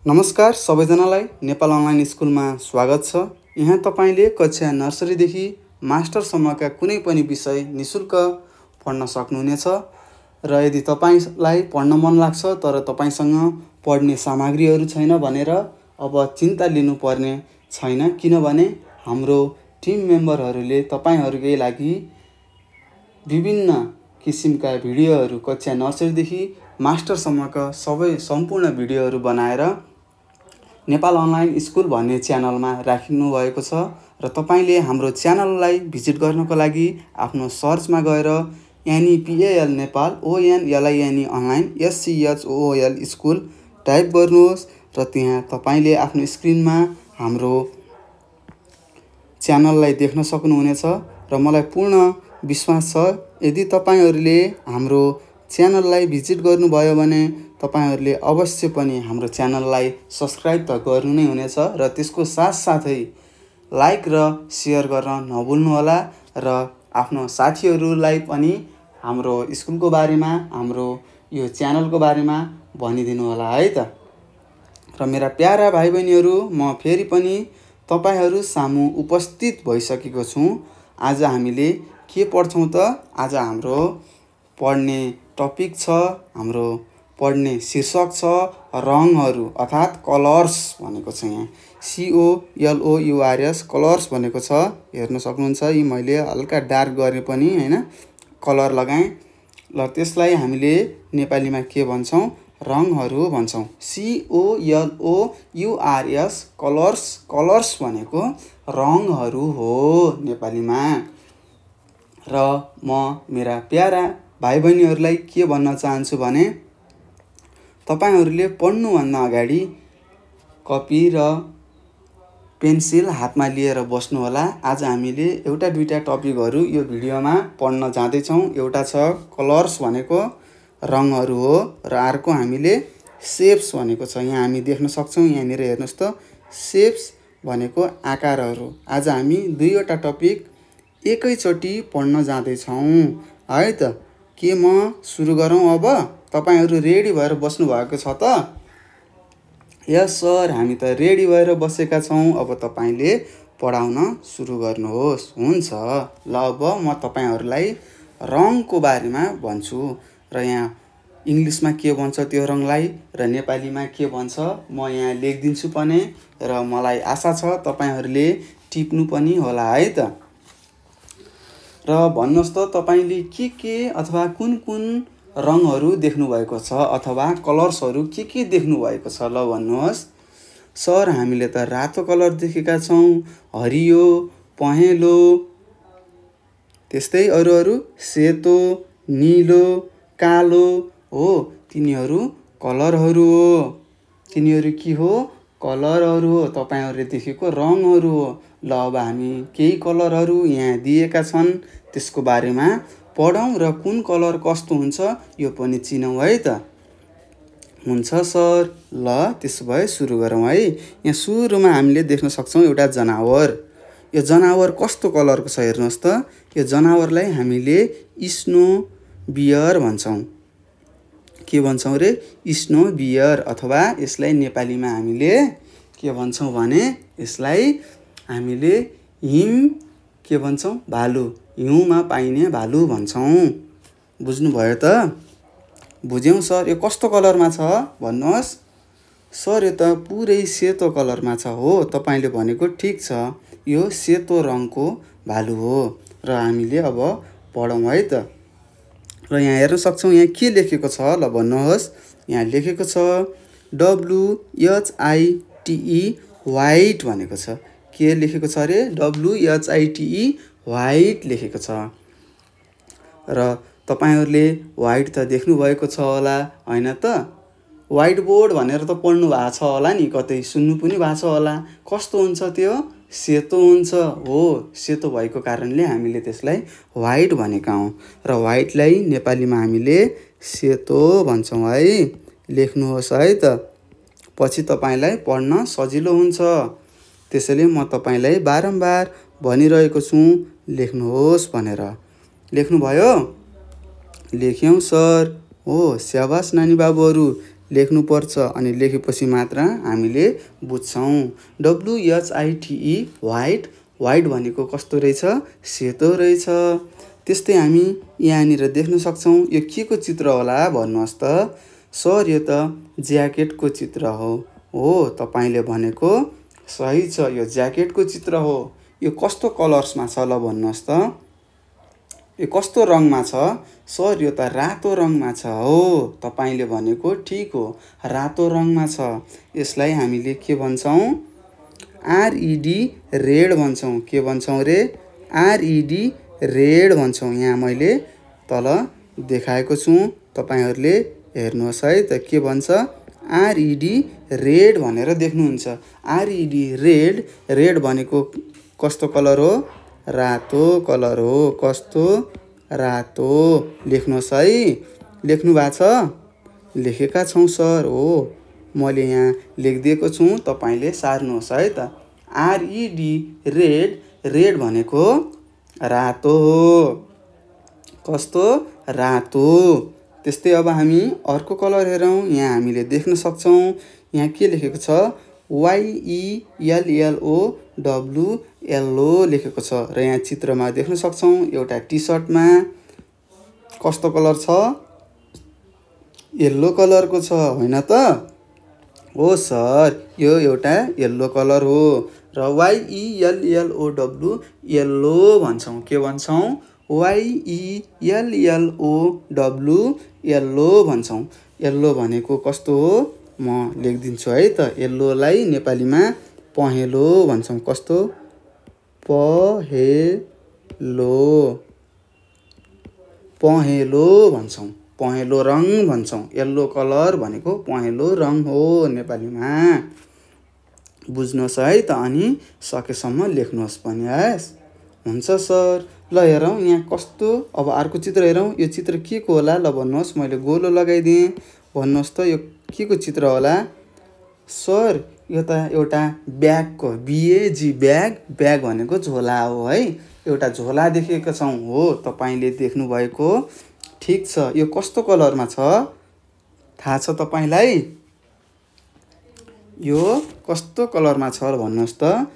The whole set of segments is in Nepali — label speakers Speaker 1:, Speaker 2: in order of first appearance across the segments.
Speaker 1: नमस्कार सबैजनालाई नेपाल अनलाइन स्कुलमा स्वागत छ। यहाँ तपाईले कक्षा नर्सरीदेखि मास्टरसम्मका कुनै पनि विषय निशुल्क पढ्न सक्नुहुनेछ र यदि तपाईलाई पढ्न मन लाग्छ तर तपाईसँग पढ्ने सामग्रीहरू छैन भनेर अब चिन्ता लिनुपर्ने छैन, किनभने हाम्रो टिम मेम्बरहरूले तपाईहरुकै लागि विभिन्न किसिमका भिडियोहरू कक्षा नर्सरीदेखि मास्टरसम्मका सबै सम्पूर्ण भिडियोहरू बनाएर नेपाल अनलाइन स्कुल भन्ने च्यानलमा राखिनु भएको छ र तपाईले हाम्रो च्यानललाई भिजिट गर्नको लागि आफ्नो सर्चमा गएर NEPAL Nepal ONLINE online SCHOOL school type गर्नुहोस् र त्यहाँ तपाईले आफ्नो स्क्रिनमा हाम्रो च्यानललाई देख्न सक्नुहुनेछ र मलाई पूर्ण विश्वास छ यदि तपाईहरुले हाम्रो च्यानललाई भिजिट गर्नुभयो भने तपाईहरुले अवश्य पनि हाम्रो च्यानललाई सब्स्क्राइब त गर्नु नै हुनेछ र त्यसको साथसाथै लाइक र शेयर गर्न नभुल्नु होला र आफ्नो साथीहरुलाई पनि हाम्रो स्कुलको बारेमा, हाम्रो यो च्यानलको बारेमा भनिदिनु होला है त। र मेरा प्यारा भाइ बहिनीहरु, म फेरि पनि तपाईहरु सामु उपस्थित भइसकेको छु। आज हामीले के पढ्छौं त? आज हाम्रो पढ्ने टपिक छ, हाम्रो पढ्ने शीर्षक छ रङहरू अर्थात कलर्स भनेको छ। यहाँ COLOURS कलर्स भनेको छ, हेर्न सक्नुहुन्छ। यी मैले हल्का डार्क गरे पनि हैन, कलर लगाए ल। त्यसलाई हामीले नेपालीमा के भन्छौं? रङहरू भन्छौं। COLOURS कलर्स, कलर्स भनेको रङहरू हो नेपालीमा। र म मेरा प्यारा भाइ बहिनीहरुलाई के भन्न चाहन्छु भने तपाईहरुले पढ्नु भन्दा अगाडि कपी र पेन्सिल हातमा लिएर बस्नु होला। आज हामीले एउटा दुईटा टपिकहरु यो भिडियोमा पढ्न जाँदै छौं। एउटा छ कलर्स भनेको रङहरू हो र अर्को हामीले शेप्स भनेको छ। यहाँ हामी देख्न सक्छौं, यहाँ निर हेर्नुस् त, शेप्स भनेको आकारहरू। आज हामी दुईवटा टपिक एकैचोटी पढ्न जाँदै छौं है त। के म सुरु गरौँ अब? तपाईहरु रेडी भएर बस्नु भएको छ त? यस सर, हामी त रेडी भएर बसेका छौं। अब तपाईले पढाउन सुरु गर्नुहोस्। हुन्छ ल, अब म तपाईहरुलाई रङको बारेमा भन्छु र यहाँ इंग्लिशमा के भन्छ त्यो रङलाई र नेपालीमा के भन्छ म यहाँ लेखिदिन्छु पनि र मलाई आशा छ तपाईहरुले टिप्नु पनि होला है त। र भन्नुस् त तपाईले के अथवा कुन कुन रङहरू देख्नु भएको छ अथवा कलर्सहरू के देख्नु भएको छ? ल भन्नुहोस्। सर, हामीले त रातो कलर देखेका छौं, हरियो, पहेँलो, त्यस्तै अरू सेतो, नीलो, कालो हो। तिनीहरू कलरहरू हो। तिनीहरू के हो? कलरहरू हो। तपाईहरुले देखेको रङहरू हो। ल अब हामी केही कलरहरू यहाँ दिएका छन् त्यसको बारेमा पढौं र कुन कलर कस्तो हुन्छ यो पनि चिनौं है त। हुन्छ सर, ल त्यसो भए सुरु गरौँ है। यहाँ सुरुमा हामीले देख्न सक्छौं एउटा जनावर। यो जनावर कस्तो कलरको छ हेर्नुस् त। यो जनावरलाई हामीले स्नो बियर भन्छौं। के भन्छौं रे? स्नो बियर, अथवा यसलाई नेपालीमा हामीले के भन्छौं भने यसलाई हामीले हिम के भन्छौं? भालु, हिउँमा पाइने भालु भन्छौं। बुझ्नु भयो त? बुझ्यौं सर। यो कस्तो कलरमा छ भन्नुहोस्? सर, यो त पुरै सेतो कलरमा छ। हो, तपाईले भनेको ठीक छ, यो सेतो रङको भालु हो। र हामीले अब पढौं है त। र यहाँ हेर्न सक्छौं यहाँ के लेखेको छ ल भन्नुहोस्। यहाँ लेखेको छ WHITE व्हाइट भनेको छ। के लेखेको छ रे? WHITE व्हाइट लेखेको छ। र तपाईहरुले व्हाइट त देख्नु भएको छ होला हैन त? व्हाइट बोर्ड भनेर त पढ्नु भएको छ होला नि, कतै सुन्नु पनि भएको छ होला। कस्तो हुन्छ त्यो? सेतो हुन्छ। हो, सेतो भएको कारणले हामीले त्यसलाई व्हाइट भनेका हौं र व्हाइटलाई नेपालीमा हामीले सेतो भन्छौं है। लेख्नुहोस् है त, पछि तपाईलाई पढ्न सजिलो हुन्छ। त्यसैले म तपाईलाई बारम्बार भनिरहेको छु लेख्नुहोस् भनेर। लेख्नु भयो? लेख्यौं सर। हो, स्याबास नानी बाबुहरु, लेख्नुपर्छ अनि लेखेपछि मात्र हामीले बुझ्छौँ। WHITE व्हाइट, व्हाइट भनेको कस्तो रहेछ? सेतो रहेछ। त्यस्तै हामी यहाँनिर देख्न सक्छौँ। यो के को चित्र होला भन्नुहोस् त? सर यो त ज्याकेटको चित्र हो तपाईँले भनेको सही छ, यो ज्याकेटको चित्र हो। यो कस्तो कलर्समा छ ल भन्नुहोस् त? यो कस्तो रङमा छ? सर यो त रातो रङमा छ। हो तपाईँले भनेको ठिक हो, रातो रङमा छ। यसलाई हामीले के भन्छौँ? RED रेड भन्छौँ। के भन्छौँ रे? RED रेड भन्छौँ। यहाँ मैले तल देखाएको छु, तपाईँहरूले हेर्नुहोस् है त के भन्छ? RED रेड भनेर देख्नुहुन्छ। RED रेड, रेड भनेको कस्तो कलर हो? रातो कलर हो। कस्तो? रातो। लेख्नुहोस् है। लेख्नु भएको छ? लेखेका छौँ सर। हो मैले यहाँ लेखिदिएको छु, तपाईँले सार्नुहोस् है त। RED रेड, रेड भनेको रातो हो। कस्तो? रातो। त्यस्तै अब हामी अर्को कलर हेरौँ। यहाँ हामीले देख्न सक्छौँ, यहाँ के लेखेको छ? YELLOW येल्लो लेखेको छ। र यहाँ चित्रमा देख्न सक्छौँ एउटा टी सर्टमा कस्तो कलर छ? येल्लो कलरको छ, होइन त? हो सर, यो एउटा येल्लो कलर हो। र YELLOW येल्लो भन्छौँ। के भन्छौँ? YELLOW येल्लो भन्छौँ। येल्लो भनेको कस्तो हो? म लेखिदिन्छु है त। येल्लोलाई नेपालीमा पहेँलो भन्छौँ। कस्तो? पहेँलो। पहेँलो भन्छौँ। पहेँलो रङ भन्छौँ। येल्लो कलर भनेको पहेँलो रङ हो नेपालीमा। बुझ्नुहोस् है त। अनि सकेसम्म लेख्नुहोस् पनि है। हुन्छ सर। ल हेरौँ यहाँ कस्तो। अब अर्को चित्र हेरौँ। यो चित्र के को होला ल भन्नुहोस्? मैले गोलो लगाइदिएँ। भन्नुहोस् त यो के को चित्र होला? सर यो त एउटा ब्यागको, BAG ब्याग। ब्याग भनेको झोला हो है। एउटा झोला देखेका छौँ। हो तपाईँले देख्नुभएको ठिक छ। यो कस्तो कलरमा छ थाहा छ तपाईँलाई? यो कस्तो कलरमा छ भन्नुहोस् त?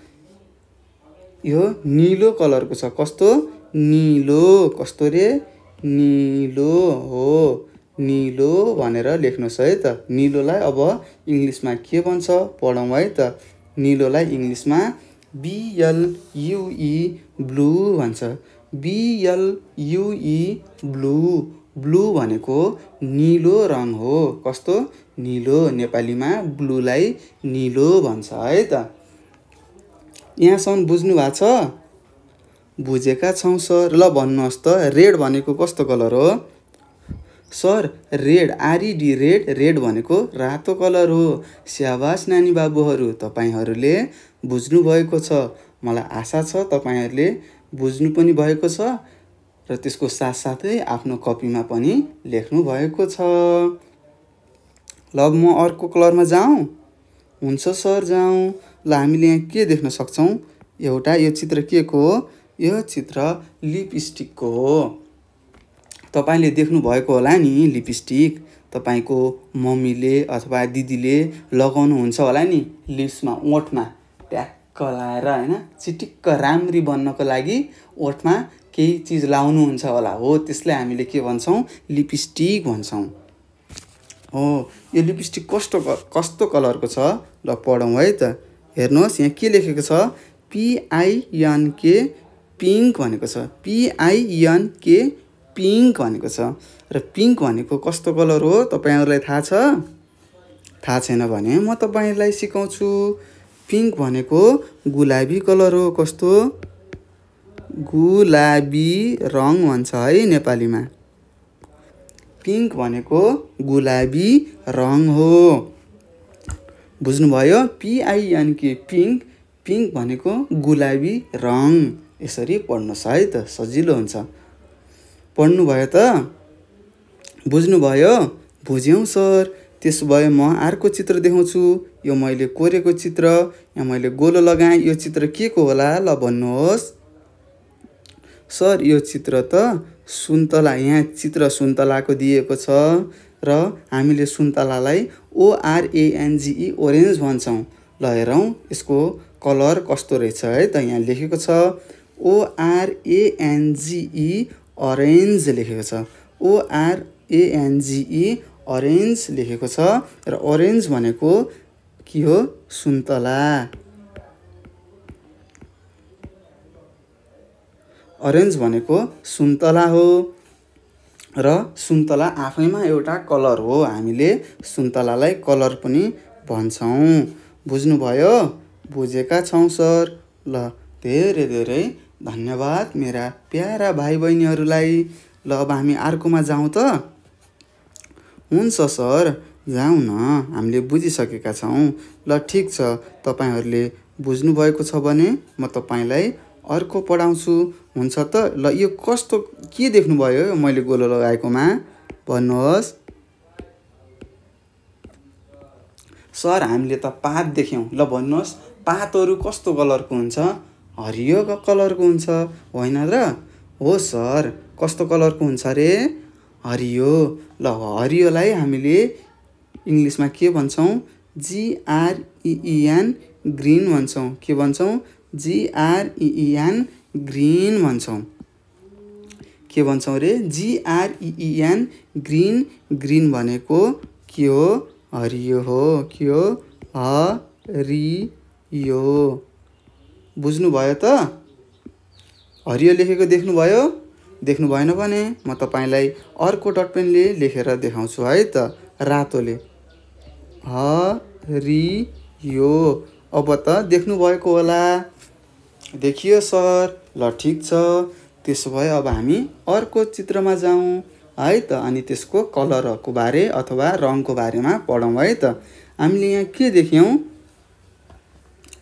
Speaker 1: यो नीलो कलरको छ। कस्तो? नीलो। कस्तो रे? नीलो। हो नीलो भनेर लेख्नुहोस् है त। नीलोलाई अब इङ्ग्लिसमा के भन्छ पढौँ है त। नीलोलाई इङ्ग्लिसमा BLUE ब्लू भन्छ। BLUE blue. ब्लू भनेको नीलो रङ हो। कस्तो? नीलो। नेपालीमा ब्लूलाई नीलो भन्छ है त। यहाँसम्म बुझ्नु भएको छ? बुझेका छौँ सर। ल भन्नुहोस् त रेड भनेको कस्तो कलर हो? Sir red, RED red, red भनेको रातो कलर हो। स्याबास नानी बाबुहरू, तपाईँहरूले बुझ्नु भएको छ। मलाई आशा छ तपाईँहरूले बुझ्नु पनि भएको छ र त्यसको साथसाथै आफ्नो कपीमा पनि लेख्नु भएको छ। ल म अर्को कलरमा जाउँ? हुन्छ सर जाउँ। ल हामीले यहाँ के देख्न सक्छौँ? एउटा यो चित्र के को हो? यो चित्र लिपस्टिकको हो। तपाईँले देख्नुभएको होला नि लिपस्टिक। तपाईँको मम्मीले अथवा दिदीले लगाउनुहुन्छ होला नि लिप्समा, ओठमा ट्याक्क लाएर होइन, चिटिक्क राम्री बन्नको लागि ओठमा केही चिज लाउनुहुन्छ होला। हो त्यसलाई हामीले के भन्छौँ? लिपस्टिक भन्छौँ। हो यो लिपस्टिक कस्तो कलरको छ ल पढौँ है त। हेर्नुहोस् यहाँ के लेखेको छ? PINK पिङ्क भनेको छ। PINK पिङ्क भनेको छ। र पिङ्क भनेको कस्तो कलर हो तपाईँहरूलाई थाहा छ? थाहा छैन भने म तपाईँहरूलाई सिकाउँछु। पिङ्क भनेको गुलाबी कलर हो। कस्तो? गुलाबी रङ भन्छ है नेपालीमा। पिङ्क भनेको गुलाबी रङ हो। बुझ्नुभयो? PINK पिङ्क, पिङ्क भनेको गुलाबी रङ। यसरी पढ्नुहोस् है त, सजिलो हुन्छ। पढ्नुभयो त? बुझ्नुभयो? बुझ्यौँ सर। त्यसो भए म अर्को चित्र देखाउँछु। यो मैले कोरेको चित्र, यहाँ मैले गोलो लगाएँ। यो चित्र के को होला ल भन्नुहोस्? सर यो चित्र त सुन्तला। यहाँ चित्र सुन्तलाको दिएको छ र हामीले सुन्तलालाई ORANGE ओरेन्ज भन्छौँ। ल हेरौँ यसको कलर कस्तो रहेछ है त। यहाँ लेखेको छ ORANGE अरेन्ज लेखेको छ। ORANGE अरेन्ज लेखेको छ र ओरेन्ज भनेको के हो? सुन्तला। अरेन्ज भनेको सुन्तला हो र सुन्तला आफैमा एउटा कलर हो। हामीले सुन्तलालाई कलर पनि भन्छौँ। बुझ्नुभयो? बुझेका छौँ सर। ल धेरै धेरै धन्यवाद मेरा प्यारा भाइ बहिनीहरूलाई। ल अब हामी अर्कोमा जाउँ त। हुन्छ सर जाउँ न, हामीले बुझिसकेका छौँ। ल ठिक छ, तपाईँहरूले बुझ्नुभएको छ भने म तपाईँलाई अर्को पढाउँछु। हुन्छ त। ल यो कस्तो के देख्नुभयो मैले गोलो लगाएकोमा? भन्नुहोस्। सर हामीले त पात देख्यौँ। ल भन्नुहोस् पातहरू कस्तो कलरको हुन्छ? हरियो कलरको हुन्छ होइन र? हो सर। कस्तो कलरको हुन्छ रे? हरियो। ल हरियोलाई हामीले इङ्ग्लिसमा के भन्छौँ? GREEN ग्रिन भन्छौँ। के भन्छौँ? GREEN ग्रिन भन्छौँ। के भन्छौँ रे? GREEN green. ग्रिन भनेको के हो? हरियो हो। के हो? हरियो। बुझ्नुभयो त? हरियो लेखेको देख्नुभयो? देख्नु भएन भने म तपाईँलाई अर्को डट पेनले लेखेर देखाउँछु है त, रातोले। हरियो। अब त देख्नुभएको होला। देखियो सर। ल ठिक छ, त्यसो भए अब हामी अर्को चित्रमा जाउँ है त अनि त्यसको कलरको बारे अथवा रङको बारेमा पढौँ है त। हामीले यहाँ के देख्यौँ?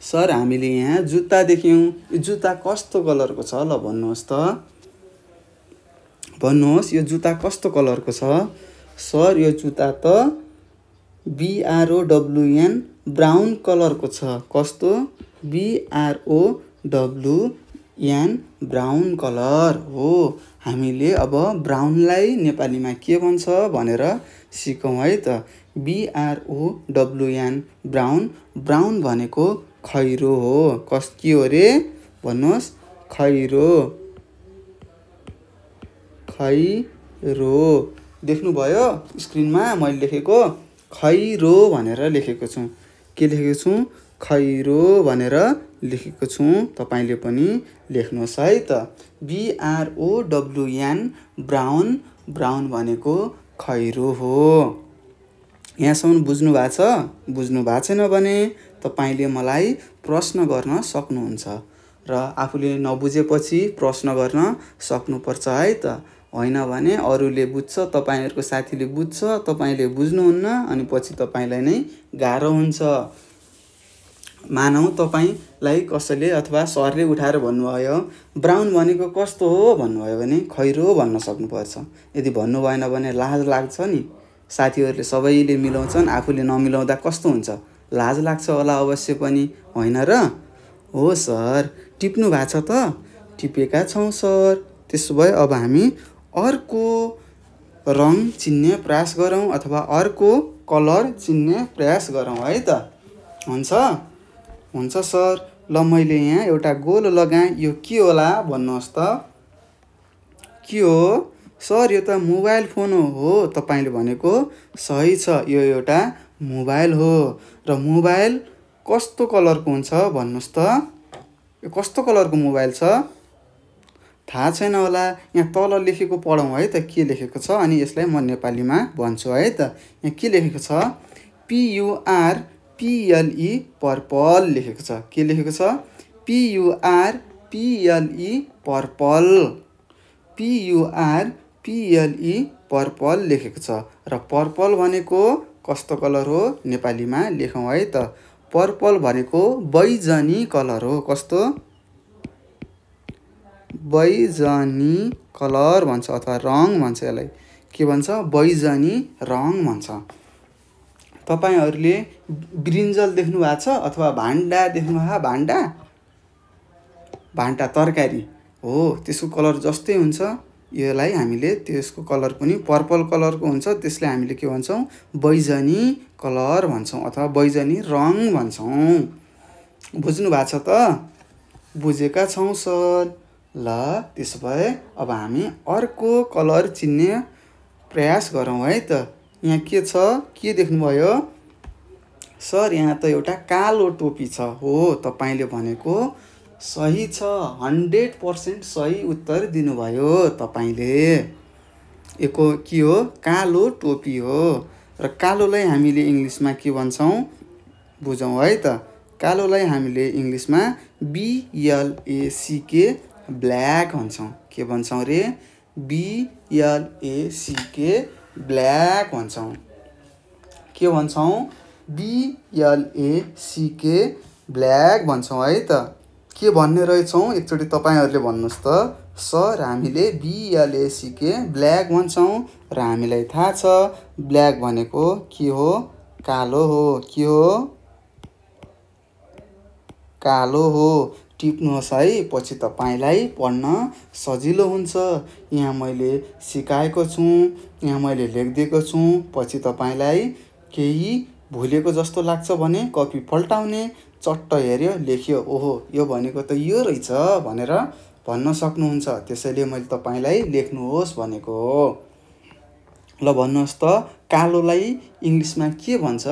Speaker 1: सर हामीले यहाँ जुत्ता देख्यौँ। यो जुत्ता कस्तो कलरको छ? ल भन्नुहोस् त। भन्नुहोस् यो जुत्ता कस्तो कलरको छ? सर यो जुत्ता त BROWN ब्राउन कलरको छ। कस्तो? BROWN ब्राउन कलर हो। हामीले अब ब्राउनलाई नेपालीमा के भन्छ भनेर सिकौँ है त। BROWN brown. ब्राउन भनेको खैरो हो। के हो रे? भन्नुहोस्। खैरो। खैरो। देख्नुभयो स्क्रिनमा मैले लेखेको? खैरो भनेर लेखेको छु। के लेखेको छु? खैरो भनेर लेखेको छु। तपाईँले पनि लेख्नुहोस् है त। BROWN brown. ब्राउन भनेको खैरो हो। यहाँसम्म बुझ्नु भएको छ? बुझ्नु भएको छैन भने तपाईँले मलाई प्रश्न गर्न सक्नुहुन्छ र आफूले नबुझेपछि प्रश्न गर्न सक्नुपर्छ है त। होइन भने अरूले बुझ्छ, तपाईँहरूको साथीले बुझ्छ, तपाईँले बुझ्नुहुन्न अनि पछि तपाईँलाई नै गाह्रो हुन्छ। मानौँ तपाईँलाई कसैले अथवा सरले उठाएर भन्नुभयो ब्राउन भनेको कस्तो हो भन्नुभयो भने खैरो भन्न सक्नुपर्छ। यदि भन्नु भएन भने लाज लाग्छ नि। साथीहरूले सबैले मिलाउँछन्, आफूले नमिलाउँदा कस्तो हुन्छ? लाज लाग्छ होला अवश्य पनि, होइन र? हो सर। टिप्नु भएको छ त? टिपेका छौँ सर। त्यसो भए अब हामी अर्को रङ चिन्ने प्रयास गरौँ अथवा अर्को कलर चिन्ने प्रयास गरौँ है त। हुन्छ? हुन्छ सर। ल मैले यहाँ एउटा गोलो लगाएँ। यो के होला भन्नुहोस् त। के हो? सर यो त मोबाइल फोन हो। तपाईँले भनेको सही छ, यो एउटा मोबाइल हो। र मोबाइल कस्तो कलरको हुन्छ भन्नुहोस् त। यो कस्तो कलरको मोबाइल छ? थाहा छैन होला। यहाँ तल लेखेको पढौँ है त के लेखेको छ अनि यसलाई म नेपालीमा भन्छु है त। यहाँ के लेखेको छ? PURPLE पर्पल लेखेको छ। के लेखेको छ? PURPLE purple. PURPLE पर्पल लेखेको छ। र पर्पल भनेको कस्तो कलर हो नेपालीमा लेखौँ है त। पर्पल भनेको बैजनी कलर हो। कस्तो? बैजनी कलर भन्छ अथवा रङ भन्छ यसलाई। के भन्छ? बैजनी रङ भन्छ। तपाईँहरूले ब्रिन्जल देख्नु भएको छ अथवा भान्डा देख्नु भएको? भान्डा। भान्डा तरकारी हो, त्यसको कलर जस्तै हुन्छ। यसलाई हामीले त्यसको कलर पनि पर्पल कलरको हुन्छ, त्यसलाई हामीले के भन्छौँ बैजनी कलर भन्छौँ अथवा बैजनी रङ भन्छौँ। बुझ्नु भएको छ त? बुझेका छौँ सर। ल त्यसो भए अब हामी अर्को कलर चिन्ने प्रयास गरौँ है त। यहाँ के छ, के देख्नुभयो सर? यहाँ त एउटा कालो टोपी छ। हो, तपाईँले भनेको सही छ, 100% सही उत्तर दिनुभयो तपाईँले। यो के हो? कालो टोपी हो। र कालोलाई हामीले इङ्ग्लिसमा के भन्छौँ बुझौँ है त। कालोलाई हामीले इङ्ग्लिसमा BLACK ब्ल्याक भन्छौँ। के भन्छौँ रे? BLACK ब्ल्याक भन्छौँ। के भन्छौँ? BLACK ब्ल्याक भन्छौँ है त। के भन्ने रहेछौँ एकचोटि तपाईँहरूले भन्नुहोस् त। सर हामीले BLACK ब्ल्याक भन्छौँ र हामीलाई थाहा छ ब्ल्याक भनेको के हो? कालो हो। के हो? कालो हो। टिप्नुहोस् है, पछि तपाईँलाई पढ्न सजिलो हुन्छ। यहाँ मैले सिकाएको छु, यहाँ मैले लेखिदिएको छु। पछि तपाईँलाई केही भुलेको जस्तो लाग्छ भने कपी पल्टाउने, चट्ट हेऱ्यो, लेख्यो, ओहो यो भनेको त यो रहेछ भनेर भन्न सक्नुहुन्छ। त्यसैले मैले तपाईँलाई लेख्नुहोस् भनेको हो। ल भन्नुहोस् त, कालोलाई इङ्ग्लिसमा के भन्छ?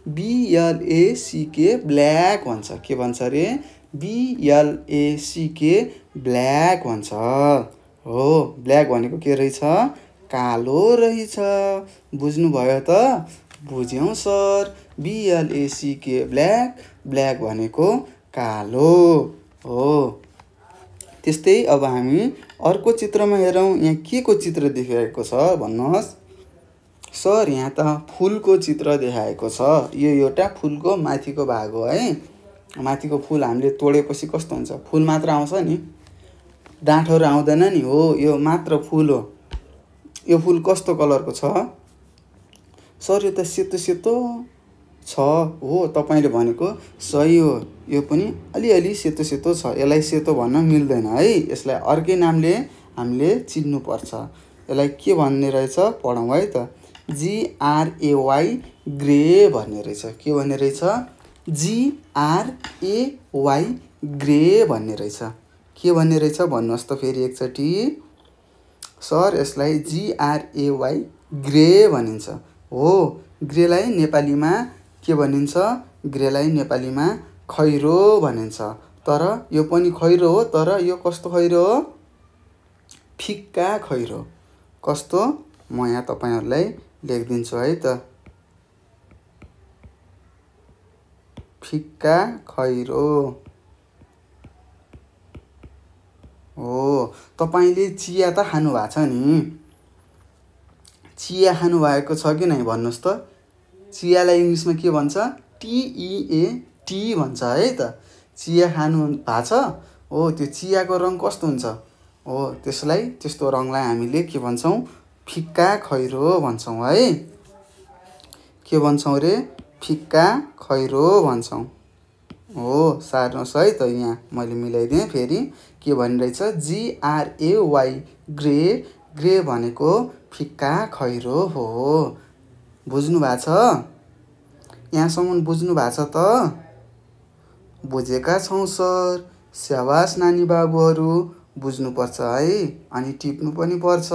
Speaker 1: BLACK ब्ल्याक भन्छ। के भन्छ रे? BLACK ब्ल्याक भन्छ। हो, ब्ल्याक भनेको के रहेछ? कालो रहेछ। बुझ्नुभयो त? बुझ्यौँ सर। BLACK ब्ल्याक, ब्ल्याक भनेको कालो हो। त्यस्तै अब हामी अर्को चित्रमा हेरौँ। यहाँ के को चित्र देखाएको छ भन्नुहोस् सर? यहाँ त फुलको चित्र देखाएको छ। यो एउटा फुलको माथिको भाग हो है। माथिको फुल हामीले तोडेपछि कस्तो हुन्छ? फुल मात्र आउँछ नि, डाँठहरू आउँदैन नि। हो, यो मात्र फुल हो। यो फुल कस्तो कलरको छ सर? यो त सेतो सेतो छ। हो, तपाईँले भनेको सही हो। यो पनि अलिअलि सेतो सेतो छ। यसलाई सेतो भन्न मिल्दैन है। यसलाई अर्कै नामले हामीले चिन्नुपर्छ। यसलाई के भन्ने रहेछ पढौँ है त। GRAY ग्रे भन्ने रहेछ। के भन्ने रहेछ? GRAY ग्रे भन्ने रहेछ। के भन्ने रहेछ भन्नुहोस् त फेरि एकचोटि। सर यसलाई GRAY ग्रे भनिन्छ। हो, ग्रेलाई नेपालीमा के भनिन्छ? ग्रेलाई नेपालीमा खैरो भनिन्छ। तर यो पनि खैरो हो, तर यो कस्तो खैरो हो? फिक्का खैरो। कस्तो? म यहाँ तपाईँहरूलाई लेखिदिन्छु है त। फिक्का खैरो हो। तपाईँले चिया त खानु भएको छ नि? चिया खानु भएको छ कि नै भन्नुहोस् त। चियालाई इङ्ग्लिसमा के भन्छ? TEAT भन्छ है त। चिया खानु भएको छ? हो, त्यो चियाको रङ कस्तो हुन्छ? हो, त्यस्तो रङलाई हामीले के भन्छौँ? फिक्का खैरो भन्छौँ है। के भन्छौँ रे? फिक्का खैरो भन्छौँ। हो, सार्नुहोस् है त। यहाँ मैले मिलाइदिएँ फेरि। के भनिरहेछ? GRAY grey. ग्रे भनेको फिक्का खैरो हो। बुझ्नु भएको छ? यहाँसम्म बुझ्नु भएको छ त? बुझेका छौँ सर। स्याबास नानी बाबुहरू, बुझ्नुपर्छ है। अनि टिप्नु पनि पर्छ।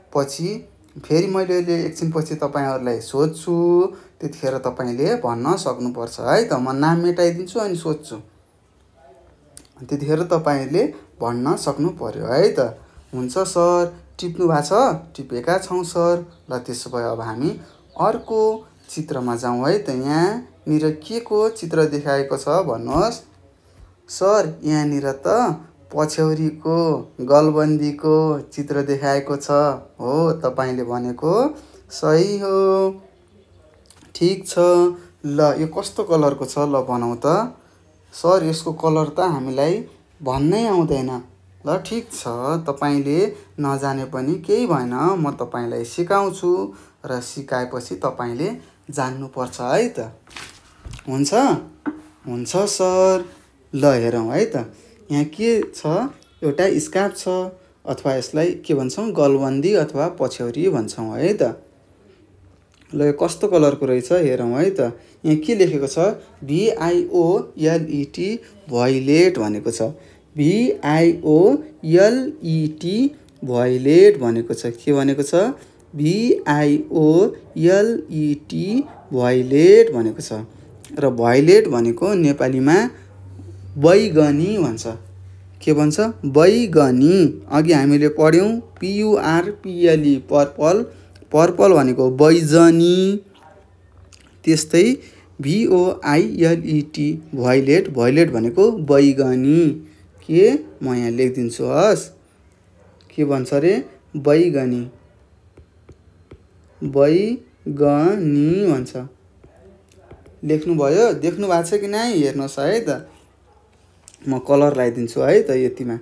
Speaker 1: पछि फेरि मैले एकछिन पछि तपाईँहरूलाई सोध्छु, त्यतिखेर तपाईँले भन्न सक्नुपर्छ है त। म नाम मेटाइदिन्छु अनि सोध्छु, त्यतिखेर तपाईँले भन्न सक्नु पर्यो है त। हुन्छ सर। टिप्नु भएको छ? टिपेका छौँ सर। ल त्यसो भए अब हामी अर्को चित्रमा जाउँ है त। यहाँनिर के को चित्र देखाएको छ भन्नुहोस् सर? यहाँनिर त पछ्यौरीको गलबन्दीको चित्र देखाएको छ। हो, तपाईँले भनेको सही हो। ठिक छ। ल यो कस्तो कलरको छ? ल बनाऊ त। सर यसको कलर त हामीलाई भन्नै आउँदैन। ल ठिक छ, तपाईँले नजाने पनि केही भएन, म तपाईँलाई सिकाउँछु र सिकाएपछि तपाईँले जान्नुपर्छ है त। हुन्छ? हुन्छ सर। ल हेरौँ है त। यहाँ के छ? एउटा स्कार्फ छ। अथवा यसलाई के भन्छौँ गलबन्दी अथवा पछ्यौरी भन्छौँ है त। ल यो कस्तो कलरको रहेछ हेरौँ है त। यहाँ के लेखेको छ VIOLET भोइलेट भनेको छ। VIOLET भोइलेट भनेको छ। के भनेको छ VIOLET भोइलेट भनेको छ। र भोइलेट भनेको नेपालीमा बैगनी भन्छ। के भन्छ बैगनी। अघि हामीले पढ्यौँ PURPLE पर्पल। पर्पल भनेको बैजनी। त्यस्तै VOILET भोइलेट। भोइलेट भनेको बैगनी। के म यहाँ लेखिदिन्छु हस्। के भन्छ रे बैगनी। बैगनी भन्छ। लेख्नुभयो देख्नु भएको छ कि नै हेर्नुहोस् है त। म कलर लगाइदिन्छु है त यतिमा।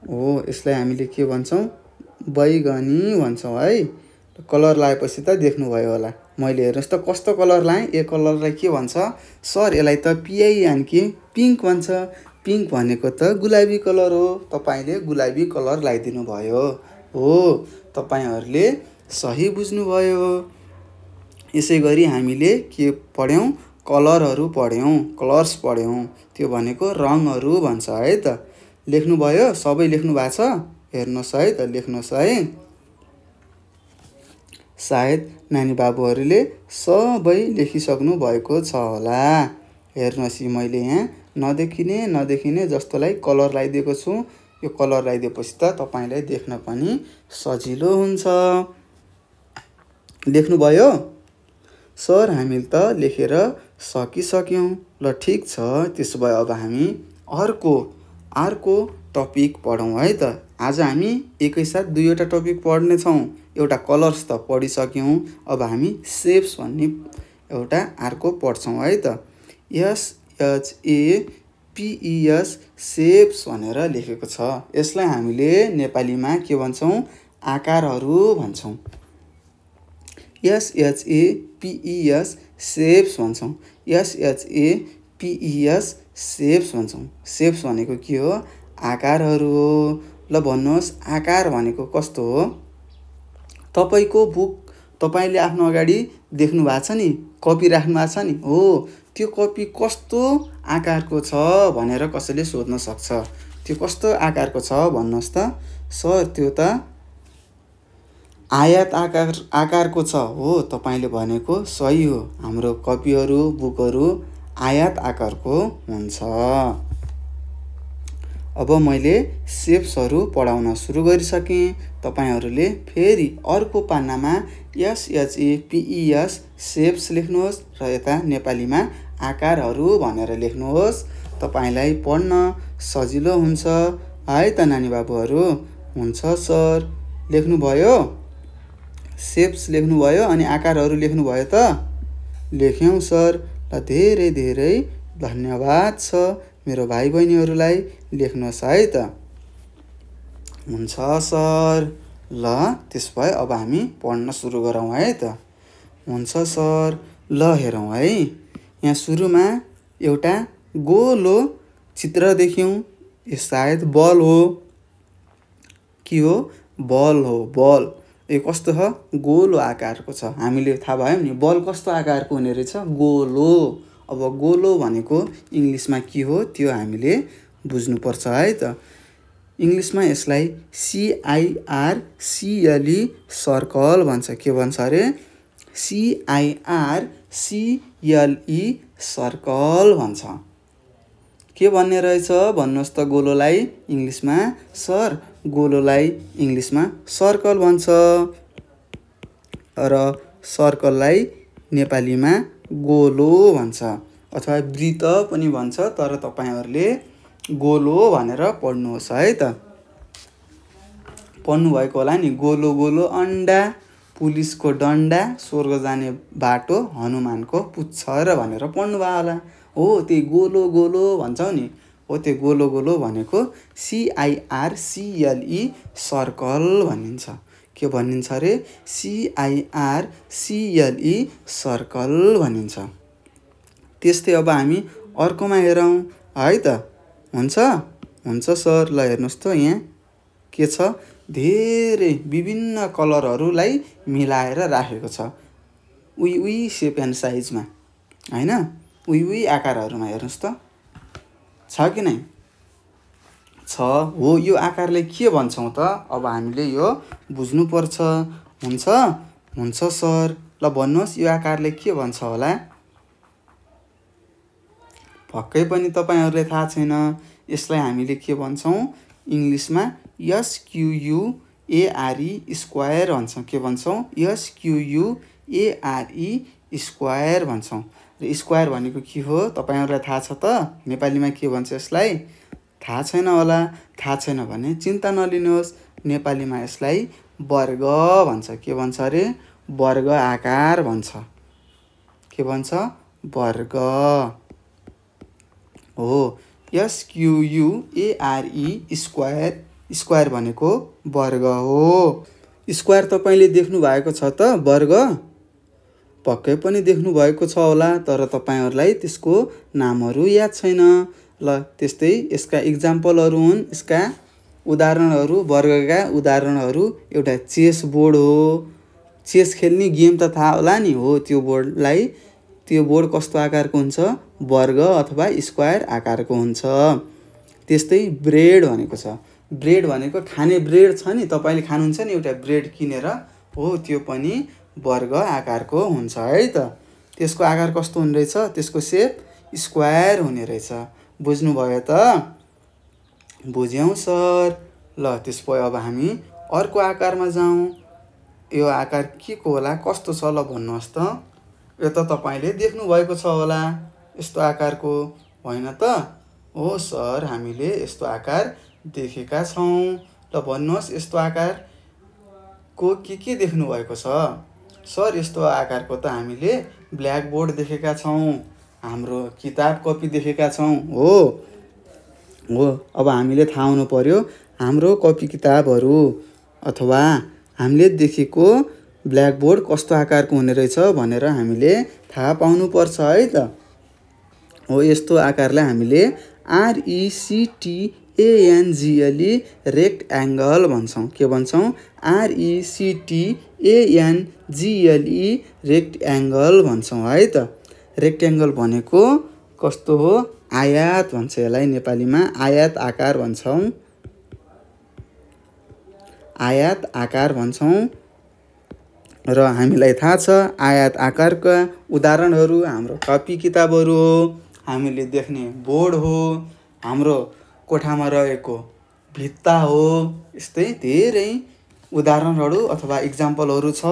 Speaker 1: हो यसलाई हामीले के भन्छौँ बैगनी भन्छौँ है। कलर लगाएपछि त देख्नुभयो होला। मैले हेर्नुहोस् त कस्तो कलर लगाएँ। यो कलरलाई के भन्छ सर यसलाई त यानि पिङ्क भन्छ। पिङ्क भनेको त गुलाबी कलर हो। तपाईँले गुलाबी कलर लगाइदिनु भयो। हो तपाईँहरूले सही बुझ्नुभयो। यसै गरी हामीले के पढ्यौँ कलरहरू पढ्यौँ कलर्स पढ्यौँ। त्यो भनेको रङहरू भन्छ है त। लेख्नुभयो सबै लेख्नु भएको छ हेर्नुहोस् है त लेख्नुहोस् है। सायद नानी बाबुहरूले सबै लेखिसक्नु भएको छ होला। हेर्नुहोस् मैले यहाँ नदेखिने जस्तोलाई कलर लगाइदिएको छु। यो कलर लगाइदिएपछि त तपाईँलाई देख्न पनि सजिलो हुन्छ। लेख्नुभयो सर हामीले त लेखेर सकिसक्यौँ। ल ठिक छ त्यसो भए अब हामी अर्को टपिक पढौँ है त। आज हामी एकैसाथ दुईवटा टपिक पढ्नेछौँ। एउटा कलर्स त पढिसक्यौँ। अब हामी सेप्स भन्ने एउटा अर्को पढ्छौँ है त। SHAPES सेप्स भनेर लेखेको छ। यसलाई हामीले नेपालीमा के भन्छौँ आकारहरू भन्छौँ। SHAPES सेप्स भन्छौँ। SHAPES सेप्स भन्छौँ। सेप्स भनेको के हो आकारहरू हो। ल भन्नुहोस् आकार भनेको कस्तो हो। तपाईँको बुक तपाईँले आफ्नो अगाडि देख्नु भएको छ नि कपी राख्नु भएको छ नि। हो त्यो कपी कस्तो आकारको छ भनेर कसैले सोध्न सक्छ। त्यो कस्तो आकारको छ भन्नुहोस् त। सर त्यो त आयत आकारको छ। हो तपाईँले भनेको सही हो। हाम्रो कपीहरू बुकहरू आयत आकारको हुन्छ। अब मैले सेप्सहरू पढाउन सुरु गरिसकेँ। तपाईँहरूले फेरि अर्को पान्नामा SHAPES सेप्स लेख्नुहोस् र यता नेपालीमा आकारहरू भनेर लेख्नुहोस्। तपाईँलाई पढ्न सजिलो हुन्छ है त नानी बाबुहरू। हुन्छ सर लेख्नुभयो सेप्स लेख्नुभयो अनि आकारहरू लेख्नुभयो त। लेख्यौँ सर। ल धेरै धेरै धन्यवाद छ मेरो भाइ बहिनीहरूलाई। लेख्नुहोस् है त। हुन्छ सर। ल त्यसो भए अब हामी पढ्न सुरु गरौँ है त। हुन्छ सर। ल हेरौँ है। यहाँ सुरुमा एउटा गोलो चित्र देख्यौँ। यो सायद बल हो। के हो बल हो बल। यो कस्तो छ गोलो आकारको छ। हामीले थाहा भयो नि बल कस्तो आकारको हुने रहेछ गोलो। अब गोलो भनेको इङ्ग्लिसमा के हो त्यो हामीले बुझ्नुपर्छ है त। इङ्ग्लिसमा यसलाई CIRCLE सर्कल भन्छ। के भन्छ अरे CIRCLE सर्कल भन्छ। के भन्ने रहेछ भन्नुहोस् त गोलोलाई इङ्ग्लिसमा सर गोलोलाई इङ्ग्लिसमा सर्कल भन्छ र सर्कललाई नेपालीमा गोलो भन्छ अथवा वृत्त पनि भन्छ। तर तपाईँहरूले गोलो भनेर पढ्नुहोस् है त। पढ्नुभएको होला नि गोलो गोलो अन्डा पुलिसको डन्डा स्वर्ग जाने बाटो हनुमानको पुच्छर भनेर पढ्नुभयो होला। हो त्यही गोलो गोलो भन्छौँ नि। हो त्यो गोलो गोलो भनेको CIRCLE सर्कल भनिन्छ। के भनिन्छ अरे CIRCLE सर्कल भनिन्छ। त्यस्तै अब हामी अर्कोमा हेरौँ है त। हुन्छ सर। ल हेर्नुहोस् त यहाँ के छ, धेरै विभिन्न कलरहरूलाई मिलाएर राखेको छ उही सेप एन्ड साइजमा, हैन, उही आकारहरूमा। हेर्नुहोस् त, छ कि नै? छ। हो, यो आकारले के भन्छौँ त? अब हामीले यो बुझ्नुपर्छ। हुन्छ सर। ल भन्नुहोस्, यो आकारले के भन्छ होला? पक्कै पनि तपाईँहरूले थाहा छैन। यसलाई हामीले के भन्छौँ? इङ्ग्लिसमा SQUARE स्क्वायर भन्छौँ। के भन्छौँ? SQUARE स्क्वायर भन्छौँ। र स्क्वायर भनेको के हो तपाईँहरूलाई थाहा छ त? नेपालीमा के भन्छ यसलाई? थाहा छैन होला? थाहा छैन भने चिन्ता नलिनुहोस्, नेपालीमा यसलाई वर्ग भन्छ। के भन्छ अरे? वर्ग आकार भन्छ। के भन्छ? वर्ग हो। SQUARE स्क्वायर भनेको वर्ग हो। स्क्वायर तपाईँले देख्नु भएको छ त? वर्ग पक्कै पनि देख्नु भएको छ होला, तर तपाईँहरूलाई त्यसको नामहरू याद छैन। ल त्यस्तै यसका इक्जाम्पलहरू हुन्, यसका उदाहरणहरू, वर्गका उदाहरणहरू। एउटा चेस बोर्ड हो। चेस खेल्ने गेम त थाहा होला नि? हो, त्यो बोर्ड कस्तो आकारको हुन्छ? वर्ग अथवा स्क्वायर आकारको हुन्छ। त्यस्तै ब्रेड भनेको छ। ब्रेड भनेको खाने ब्रेड छ नि, तपाईँले खानुहुन्छ नि एउटा ब्रेड किनेर, हो, त्यो पनि वर्ग आकारको हुन्छ है त। त्यसको आकार कस्तो हुने रहेछ? त्यसको सेप स्क्वायर हुने रहेछ। बुझ्नुभयो त? बुझ्यौँ सर। ल त्यसपछि अब हामी अर्को आकारमा जाउँ। यो आकार के को होला? कस्तो छ? ल भन्नुहोस् त। यो त तपाईँले देख्नुभएको छ होला, यस्तो आकारको, होइन त? हो सर, हामीले यस्तो आकार देखेका छौँ। ल भन्नुहोस्, यस्तो आकारको के देख्नुभएको छ? सर, यस्तो आकारको त हामीले ब्ल्याक बोर्ड देखेका छौँ, हाम्रो किताब कपी देखेका छौँ। हो। अब हामीले थाहा हुनु पर्यो हाम्रो कपी किताबहरू अथवा हामीले देखेको ब्ल्याक बोर्ड कस्तो आकारको हुने रहेछ भनेर हामीले थाहा पाउनुपर्छ है त। हो, यस्तो आकारलाई हामीले RECTANGLE रेक्ट्याङ्गल भन्छौँ। के भन्छौँ? RECTANGLE रेक्ट्याङ्गल भन्छौँ है त। रेक्ट्याङ्गल भनेको कस्तो हो? आयात भन्छ यसलाई नेपालीमा। आयात आकार भन्छौँ। आयात आकार भन्छौँ। र हामीलाई थाहा छ आयात आकारका उदाहरणहरू हाम्रो कपी किताबहरू हो, हामीले देख्ने बोर्ड हो, हाम्रो कोठामा रहेको भित्ता हो। यस्तै धेरै उदाहरणहरू अथवा इक्जाम्पलहरू छ।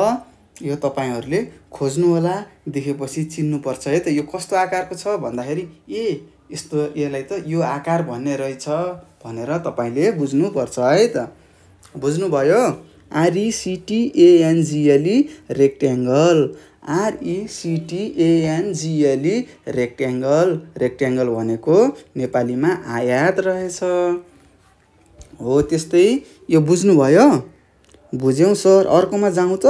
Speaker 1: यो तपाईँहरूले खोज्नु होला, देखेपछि चिन्नुपर्छ है त। यो कस्तो आकारको छ भन्दाखेरि यसलाई त यो आकार भन्ने रहेछ भनेर तपाईँले बुझ्नुपर्छ है त। बुझ्नुभयो? RECTANGLE rectangle. RECTANGLE rectangle. Rectangle भनेको नेपालीमा आयात रहेछ। हो, त्यस्तै यो बुझ्नुभयो? बुझ्यौँ सर। अर्कोमा जाउँ त?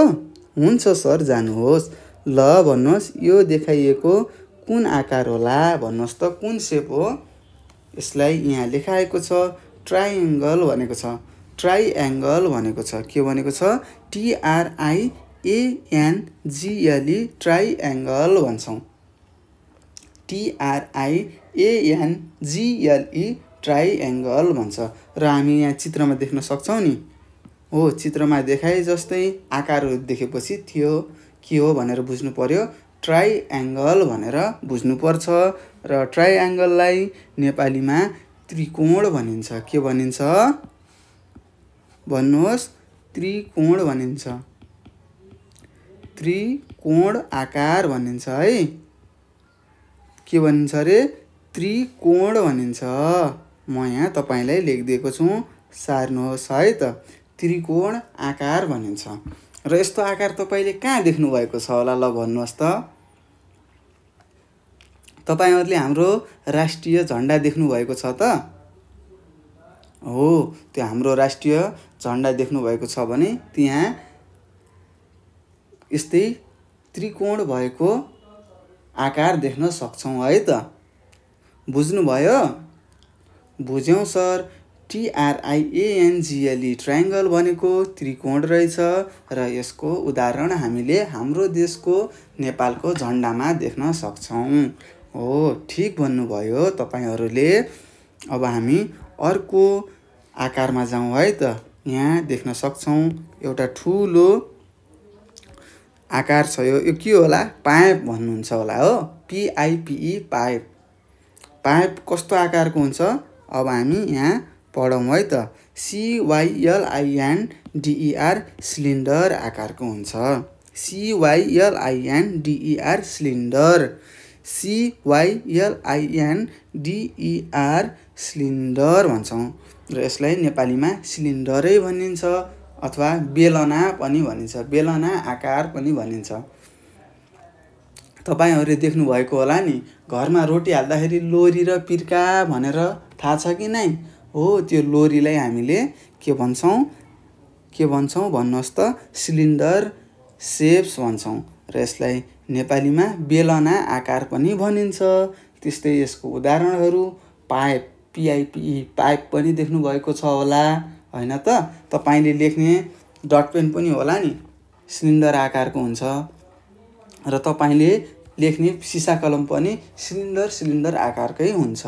Speaker 1: हुन्छ सर, जानुहोस्। ल भन्नुहोस्, यो देखाइएको कुन आकार होला? भन्नुहोस् त, कुन सेप हो? यसलाई यहाँ लेखाएको छ ट्राइएङ्गल भनेको छ। ट्राइएङ्गल भनेको छ। के भनेको छ? TRIANGLE ट्राइएङ्गल भन्छौँ। TRIANGLE ट्राइएङ्गल भन्छ। र हामी यहाँ चित्रमा देख्न सक्छौँ नि। हो, चित्रमा देखाए जस्तै आकारहरू देखेपछि थियो के हो भनेर बुझ्नु पर्यो। ट्राइएङ्गल भनेर बुझ्नुपर्छ। र ट्राइएङ्गललाई नेपालीमा त्रिकोण भनिन्छ। के भनिन्छ? भन्नुहोस्। त्रिकोण भनिन्छ। त्रिकोण आकार भनिन्छ है। के भनिन्छ अरे? त्रिकोण भनिन्छ। म यहाँ तपाईँलाई लेखिदिएको छु, सार्नुहोस् है त। त्रिकोण आकार भनिन्छ। र यस्तो आकार तपाईँले कहाँ देख्नुभएको छ होला? ल भन्नुहोस् त। तपाईँहरूले हाम्रो राष्ट्रिय झन्डा देख्नुभएको छ त? हो, त्यो हाम्रो राष्ट्रिय झन्डा देख्नुभएको छ भने त्यहाँ यस्तै त्रिकोण भएको आकार देख्न सक्छौँ है त। बुझ्नुभयो? बुझ्यौँ सर। TRIANGLE ट्रायङ्गल भनेको त्रिकोण रहेछ र यसको उदाहरण हामीले हाम्रो देशको नेपालको झन्डामा देख्न सक्छौँ। हो, ठिक भन्नुभयो तपाईहरूले। अब हामी अर्को आकारमा जाउँ है त। यहाँ देख्न सक्छौँ एउटा ठुलो आकार छ। यो के होला? पाइप भन्नुहुन्छ होला हो, PIPE पाइप। पाइप कस्तो आकारको हुन्छ? अब हामी यहाँ पढौँ है त। CYLINDER सिलिन्डर आकारको हुन्छ। CYLINDER सिलिन्डर, CYLINDER सिलिन्डर भन्छौँ र यसलाई नेपालीमा सिलिन्डरै भनिन्छ अथवा बेलना पनि भनिन्छ, बेलना आकार पनि भनिन्छ। तपाईहरूले देख्नुभएको होला नि, घरमा रोटी हाल्दाखेरि लोरी र पिर्का भनेर थाहा छ कि नै? हो, त्यो लोरीलाई हामीले के भन्छौँ भन्नुहोस् त? सिलिन्डर सेप्स भन्छौँ र यसलाई नेपालीमा बेलना आकार पनि भनिन्छ। त्यस्तै यसको उदाहरणहरू पाइप, PIPE पाइप पनि देख्नुभएको छ होला होइन त? तपाईँले लेख्ने डट पेन पनि होला नि, सिलिन्डर आकारको हुन्छ र तपाईँले लेख्ने सिसा कलम पनि सिलिन्डर आकारकै हुन्छ।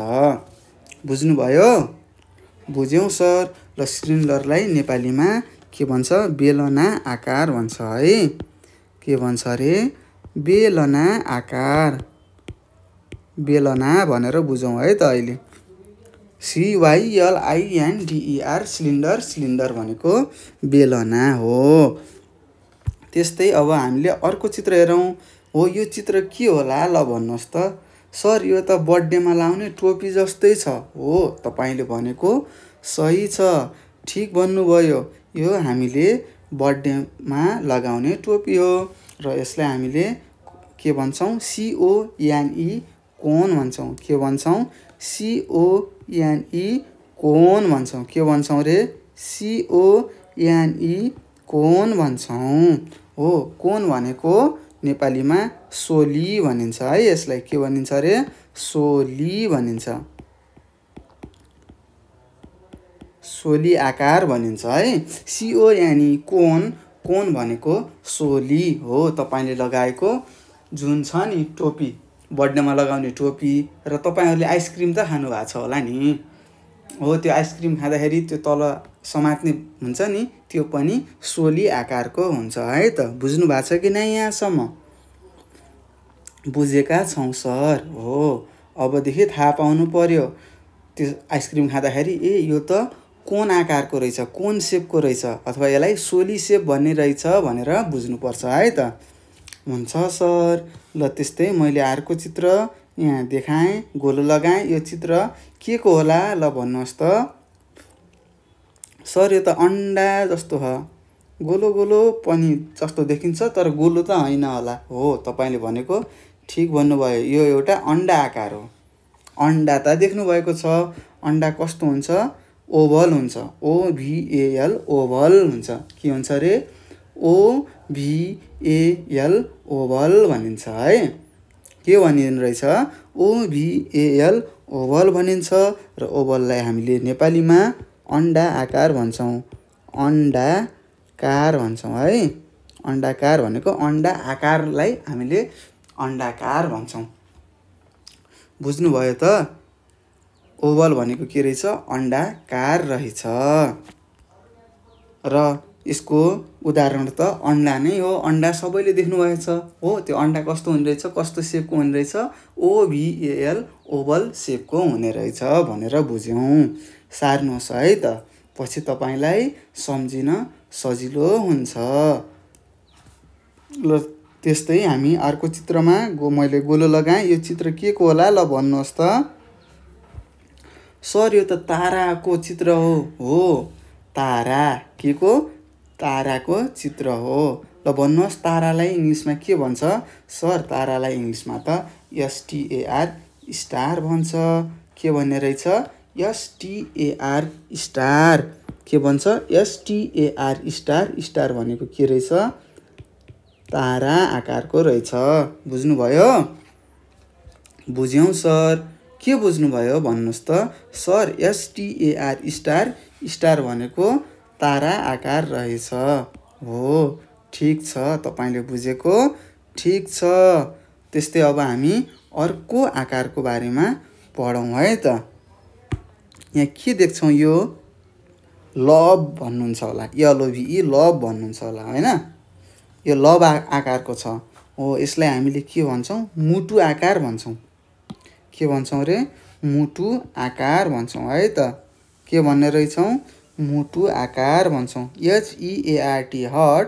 Speaker 1: बुझ्नुभयो? बुझ्यौँ सर। र सिलिन्डरलाई नेपालीमा के भन्छ? बेलना आकार भन्छ है। के भन्छ रे? बेलना आकार। बेलना भनेर बुझौँ है त अहिले। CYLINDER सिलिन्डर भनेको बेलना हो। त्यस्तै अब हामीले अर्को चित्र हेरौँ। हो, यो चित्र के होला ल भन्नुहोस् त? सर, यो त बर्थडेमा लाउने टोपी जस्तै छ। हो, तपाईँले भनेको सही छ, ठिक भन्नुभयो। यो हामीले बर्थडेमा लगाउने टोपी हो र यसलाई हामीले के भन्छौँ? CONE कोन भन्छौँ। के भन्छौँ? CONE कोन भन्छौँ। के भन्छौँ रे? CONE कोन भन्छौँ। हो, कोन भनेको नेपालीमा सोली भनिन्छ है। यसलाई के भनिन्छ रे? सोली भनिन्छ, सोली आकार भनिन्छ है। CONE कोन, कोन भनेको सोली हो। तपाईँले लगाएको जुन छ नि टोपी, बर्थडेमा लगाउने टोपी, र तपाईँहरूले आइसक्रिम त खानुभएको छ होला नि। हो, त्यो आइसक्रिम खाँदाखेरि त्यो तल समात्ने हुन्छ नि, त्यो पनि सोली आकारको हुन्छ है त। बुझ्नु भएको छ कि नै यहाँसम्म? बुझेका छौँ सर। हो, अबदेखि थाहा पाउनु पर्यो। त्यो आइसक्रिम खाँदाखेरि यो त कोन आकारको रहेछ, कोन सेपको रहेछ, अथवा यसलाई सोली सेप भन्ने रहेछ भनेर बुझ्नुपर्छ है त। हुन्छ सर। ल त्यस्तै मैले अर्को चित्र यहाँ देखाएँ, गोलो लगाएँ। यो चित्र के को होला ल भन्नुहोस् त? सर, यो त अन्डा जस्तो हो। गोलो गोलो पनि जस्तो देखिन्छ तर गोलो त होइन होला। हो, तपाईँले भनेको ठिक भन्नुभयो। यो एउटा अन्डा आकार हो। अन्डा त देख्नुभएको छ। अन्डा कस्तो हुन्छ? ओभल हुन्छ। OVAL ओभल हुन्छ। के हुन्छ रे? OVAL ओभल भनिन्छ है। के भनिनु रहेछ? OVAL ओभल भनिन्छ र ओभललाई हामीले नेपालीमा अन्डा आकार भन्छौँ। अन्डाकार भन्छौँ है। अन्डाकार भनेको अन्डा आकारलाई हामीले अन्डाकार भन्छौँ। बुझ्नुभयो त? ओभल भनेको के रहेछ? अन्डाकार रहेछ। र यसको उदाहरण त अन्डा नै हो। अन्डा सबैले देख्नुभएको छ। हो, त्यो अन्डा कस्तो हुने रहेछ, कस्तो सेपको हुने रहेछ? OVAL ओभल सेपको हुने रहेछ भनेर बुझ्यौँ। सार्नुहोस् है त, पछि तपाईँलाई सम्झिन सजिलो हुन्छ। ल त्यस्तै हामी अर्को चित्रमा मैले गोलो लगाएँ। यो चित्र के को होला ल भन्नुहोस् त? सर, यो त ताराको चित्र हो। हो, तारा। के को? ताराको चित्र हो। ल भन्नुहोस्, तारालाई इङ्ग्लिसमा के भन्छ? सर, तारालाई इङ्ग्लिसमा त STAR स्टार भन्छ। के भन्ने रहेछ? STAR star. के भन्छ? STAR star. स्टार भनेको के रहेछ? तारा आकारको रहेछ। बुझ्नुभयो? बुझ्यौँ सर। के बुझ्नुभयो भन्नुहोस् त सर। STAR स्टार, स्टार भनेको तारा आकार रहेछ। हो ठिक छ, तपाईँले बुझेको ठिक छ। त्यस्तै अब हामी अर्को आकारको बारेमा पढौँ है त। यहाँ के देख्छौँ, यो लभ भन्नुहुन्छ होला, LOVE लभ भन्नुहुन्छ होला होइन। यो लभ आकारको छ। हो यसलाई हामीले के भन्छौँ, मुटु आकार भन्छौँ। के भन्छौँ रे, मुटु आकार भन्छौँ है त। के भन्ने रहेछौँ, मुटु आकार भन्छौँ। HEART hot,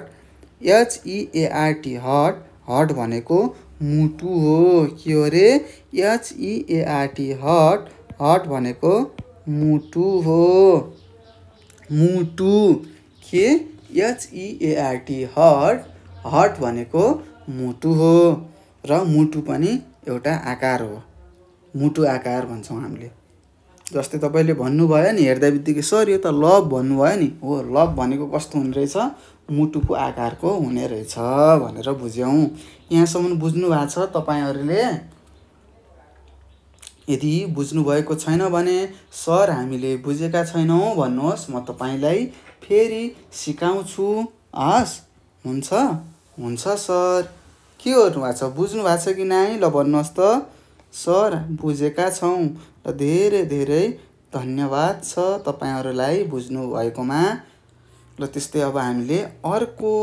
Speaker 1: HEART hot, hot भनेको मुटु हो। के हो रे, HEART हट, हट भनेको मुटु हो। मुटु के, HEART हट, हट भनेको मुटु हो। र मुटु पनि एउटा आकार हो, मुटु आकार भन्छौँ हामीले। जस्तै तपाईँले भन्नुभयो नि हेर्दा बित्तिकै सर यो त लभ भन्नुभयो नि। हो लभ भनेको कस्तो हुने रहेछ, मुटुको आकारको हुने रहेछ भनेर बुझ्यौँ। यहाँसम्म बुझ्नु भएको छ तपाईँहरूले? यदि बुझ्नुभएको छैन भने सर हामीले बुझेका छैनौँ भन्नुहोस्, म तपाईँलाई फेरि सिकाउँछु। हस् हुन्छ, हुन्छ सर। के गर्नुभएको छ, बुझ्नु भएको छ कि नै? ल भन्नुहोस् त। सर बुझेका छौँ। र धेरै धेरै धन्यवाद छ तपाईँहरूलाई बुझ्नु भएकोमा। ल त्यस्तै अब हामीले अर्को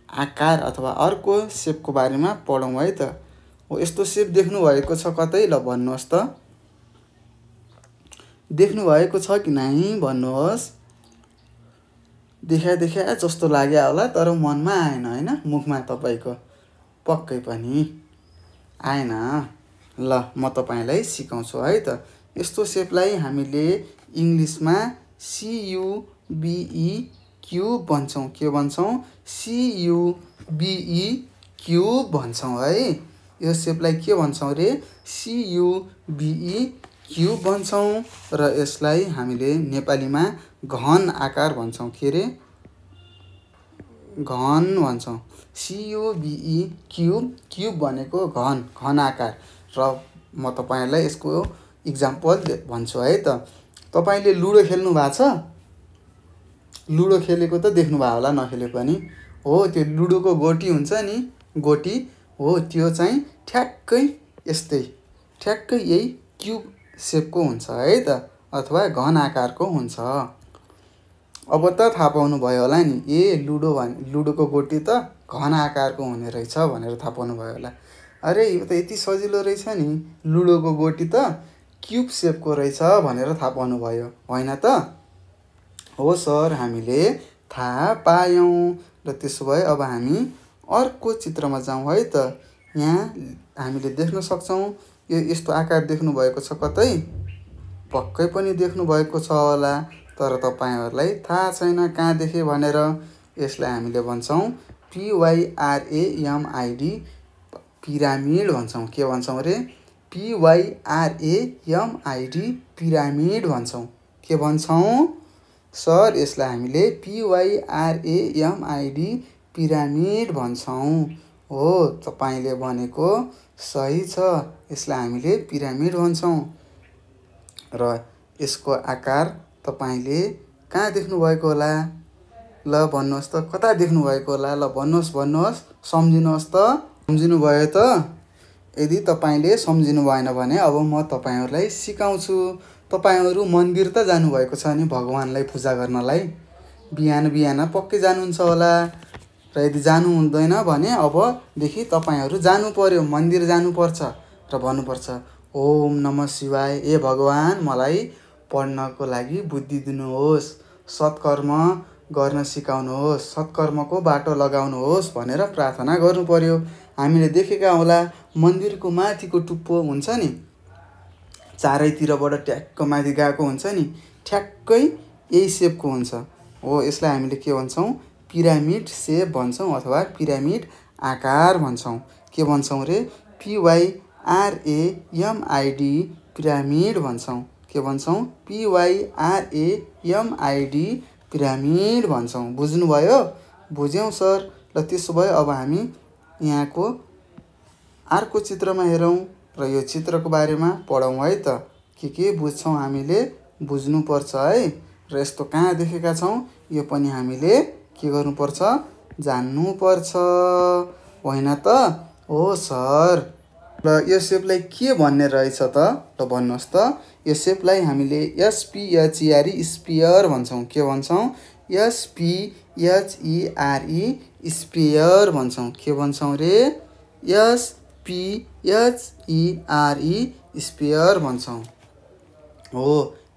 Speaker 1: आकार अथवा अर्को सेपको बारेमा पढौँ है त। हो यस्तो सेप देख्नु भएको छ कतै? ल भन्नुहोस् त। देख्नु भएको छ कि नै भन्नुहोस्। देखा जस्तो लाग्यो होला, तर मनमा आएन होइन, मुखमा तपाईँको पक्कै पनि आएन। ल म तपाईँलाई सिकाउँछु है त। यस्तो सेपलाई हामीले इङ्ग्लिसमा CUBE क्युब भन्छौँ। के भन्छौँ, CUBE क्युब भन्छौँ है। यो सेपलाई के भन्छौँ रे, CUBE क्युब भन्छौँ। र यसलाई हामीले नेपालीमा घन आकार भन्छौँ। के रे, घन भन्छौँ। CUBE क्युब, क्युब भनेको घन, घन आकार। र म तपाईँहरूलाई यसको इक्जाम्पल भन्छु है त। तपाईँले लुडो खेल्नु भएको छ? लुडो खेलेको त देख्नुभयो होला, नखेले पनि। हो त्यो लुडोको गोटी हुन्छ नि, गोटी हो त्यो चाहिँ ठ्याक्कै यस्तै, ठ्याक्कै यही क्युब सेपको हुन्छ है त, अथवा घन आकारको हुन्छ। अब त थाहा पाउनुभयो होला नि, लुडोको गोटी त घन आकारको हुने रहेछ भनेर थाहा पाउनुभयो होला। अरे यो त यति सजिलो रहेछ नि, लुडोको गोटी त क्युब सेपको रहेछ भनेर थाहा पाउनुभयो होइन त? हो सर हामीले थाहा पायौँ। र त्यसो भए अब हामी अर्को चित्रमा जाउँ है त। यहाँ हामीले देख्न सक्छौँ, यो यस्तो आकार देख्नुभएको छ कतै? पक्कै पनि देख्नुभएको छ होला, तर तपाईँहरूलाई थाहा छैन कहाँ देखेँ भनेर। यसलाई हामीले भन्छौँ PYRAMID, पिरामिड भन्छौँ। के भन्छौँ रे, PYRAMID पिरामिड भन्छौँ। के भन्छौँ सर? यसलाई हामीले PYRAMID पिरामिड भन्छौँ। हो तपाईँले भनेको सही छ, यसलाई हामीले पिरामिड भन्छौँ। र यसको आकार तपाईँले कहाँ देख्नुभएको होला? ल भन्नुहोस् त, कता देख्नुभएको होला? ल भन्नुहोस्, भन्नुहोस्, सम्झिनुहोस् त। सम्झिनुभयो त? यदि तपाईँले सम्झिनु भएन भने अब म तपाईँहरूलाई सिकाउँछु। तपाईँहरू मन्दिर त जानुभएको छ नि भगवानलाई पूजा गर्नलाई? बिहान बिहान पक्कै जानुहुन्छ होला। र यदि जानु हुँदैन भने अबदेखि तपाईँहरू जानु पर्यो, मन्दिर जानुपर्छ र भन्नुपर्छ ओम नमः शिवाय, ए भगवान मलाई पढ्नको लागि बुद्धि दिनुहोस्, सत्कर्म गर्न सिकाउनुहोस्, सत्कर्मको बाटो लगाउनुहोस् भनेर प्रार्थना गर्नु पर्यो। हामीले देखेका होला मन्दिरको माथिको टुप्पो हुन्छ नि, चारैतिरबाट ट्याक्क माथि गएको हुन्छ नि, ठ्याक्कै यही सेपको हुन्छ। हो यसलाई हामीले के भन्छौँ, पिरामिड सेप भन्छौँ अथवा पिरामिड आकार भन्छौँ। के भन्छौँ रे, PYRAMID पिरामिड भन्छौँ। के भन्छौँ, PYRAMID पिरामिड भन्छौँ। बुझ्नुभयो? बुझ्यौँ सर। र त्यसो भए अब हामी यहाँको अर्को चित्रमा हेरौँ र यो चित्रको बारेमा पढौँ है त। के बुझ्छौँ हामीले बुझ्नुपर्छ है। र यस्तो कहाँ देखेका छौँ यो पनि हामीले के गर्नुपर्छ जान्नुपर्छ होइन त। हो सर। र यो सेपलाई के भन्ने रहेछ त ल भन्नुहोस् त। यो सेपलाई हामीले SPHERE स्पियर भन्छौँ। के भन्छौँ SPHERE स्पियर भन्छौँ। के भन्छौँ रे SPHERE स्पियर भन्छौँ। हो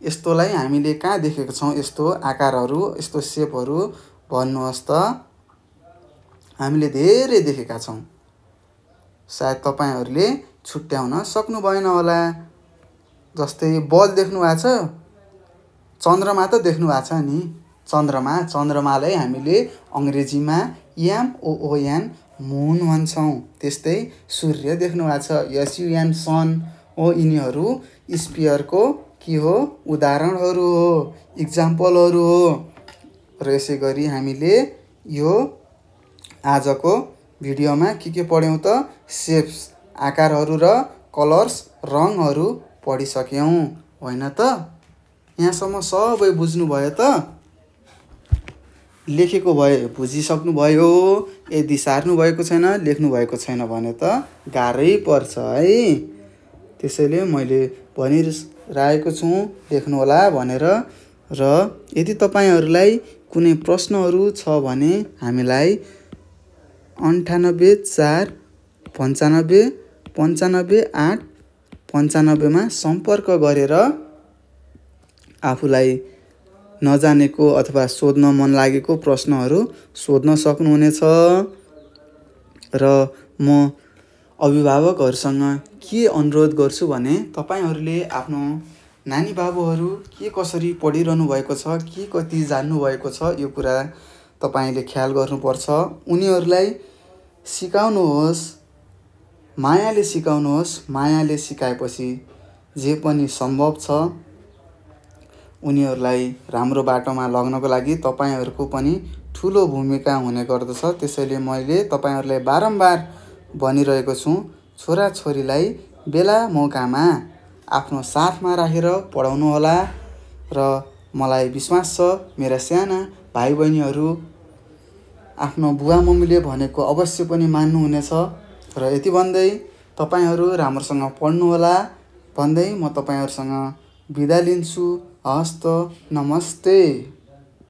Speaker 1: यस्तोलाई हामीले कहाँ देखेको छौँ यस्तो आकारहरू यस्तो सेपहरू भन्नुहोस् त। हामीले धेरै देखेका छौँ। सायद तपाईहरूले छुट्याउन सक्नु भएन होला। जस्तै बल देख्नु भएको छ चन्द्रमा त देख्नु भएको छ नि चन्द्रमालाई हामीले अङ्ग्रेजीमा MOON मुन भन्छौँ। त्यस्तै सूर्य देख्नु भएको छ SUN सन हो। यिनीहरू स्पियरको के हो उदाहरणहरू हो इक्जाम्पलहरू हो। र यसै गरी हामीले यो आजको भिडियोमा के पढ्यौँ त सेप्स आकारहरू र कलर्स रङहरू पढिसक्यौँ होइन त। यहाँसम्म सबै बुझ्नुभयो त। लेखेको भए बुझिसक्नुभयो। यदि सार्नु भएको छैन लेख्नु भएको छैन भने त गाह्रै पर्छ है। त्यसैले मैले भनिरहेको छु लेख्नुहोला भनेर। र यदि तपाईँहरूलाई कुनै प्रश्नहरू छ भने हामीलाई 98 4 95 8 95 सम्पर्क गरेर आफूलाई नजानेको अथवा सोध्न मन लागेको प्रश्नहरू सोध्न सक्नुहुनेछ। र म अभिभावकहरूसँग के अनुरोध गर्छु भने तपाईँहरूले आफ्नो नानी बाबुहरू के कसरी पढिरहनु भएको छ के कति जान्नु भएको छ यो कुरा तपाईँले ख्याल गर्नुपर्छ। उनीहरूलाई सिकाउनुहोस् मायाले सिकाउनुहोस्। मायाले सिकाएपछि जे पनि सम्भव छ। उनीहरूलाई राम्रो बाटोमा लग्नको लागि तपाईँहरूको पनि ठुलो भूमिका हुने गर्दछ। त्यसैले मैले तपाईँहरूलाई बारम्बार भनिरहेको छु छोराछोरीलाई बेला मौकामा आफ्नो साथमा राखेर पढाउनु होला। र मलाई विश्वास छ मेरा साना भाइ बहिनीहरू आफ्नो बुवा मम्मीले भनेको अवश्य पनि मान्नुहुनेछ। र यति भन्दै तपाईँहरू राम्रोसँग पढ्नुहोला भन्दै म तपाईँहरूसँग बिदा लिन्छु। हस्त नमस्ते।